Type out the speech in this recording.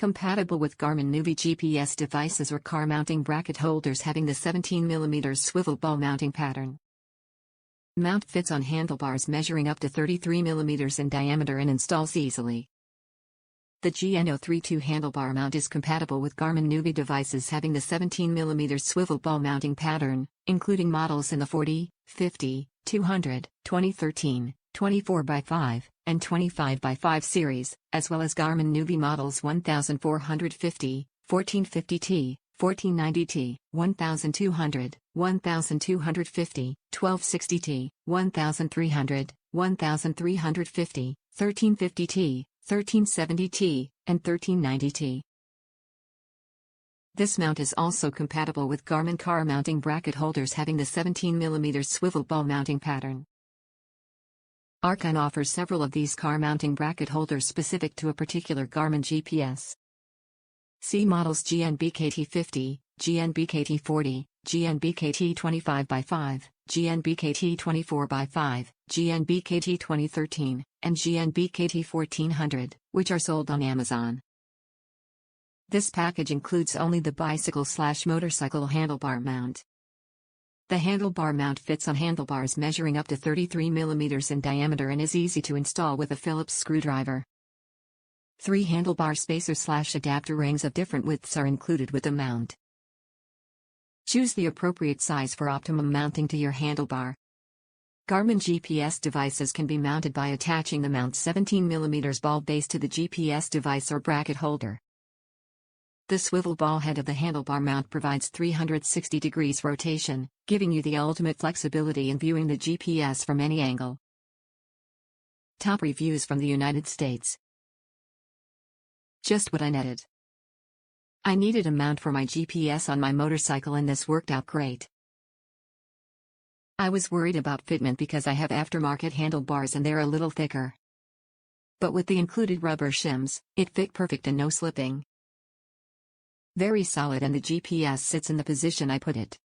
Compatible with Garmin nuvi GPS devices or car mounting bracket holders having the 17mm swivel ball mounting pattern. Mount fits on handlebars measuring up to 33mm in diameter and installs easily. The GN032 handlebar mount is compatible with Garmin nuvi devices having the 17mm swivel ball mounting pattern, including models in the 40, 50, 200, 2013, 24x5, and 25x5 series, as well as Garmin nuvi models 1450, 1450T, 1490T, 1200, 1250, 1260T, 1300, 1350, 1350T, 1370T, and 1390T. This mount is also compatible with Garmin car mounting bracket holders having the 17mm swivel ball mounting pattern. Arkon offers several of these car mounting bracket holders specific to a particular Garmin GPS. See models GNBKT50, GNBKT40, GNBKT25x5, GNBKT24x5, GNBKT 2013, and GNBKT 1400, which are sold on Amazon. This package includes only the bicycle/motorcycle handlebar mount. The handlebar mount fits on handlebars measuring up to 33mm in diameter and is easy to install with a Phillips screwdriver. 3 handlebar spacer/adapter rings of different widths are included with the mount. Choose the appropriate size for optimum mounting to your handlebar. Garmin GPS devices can be mounted by attaching the mount's 17mm ball base to the GPS device or bracket holder. The swivel ball head of the handlebar mount provides 360 degrees rotation, giving you the ultimate flexibility in viewing the GPS from any angle. Top reviews from the United States. Just what I needed. I needed a mount for my GPS on my motorcycle and this worked out great. I was worried about fitment because I have aftermarket handlebars and they're a little thicker. But with the included rubber shims, it fit perfect and no slipping. Very solid and the GPS sits in the position I put it.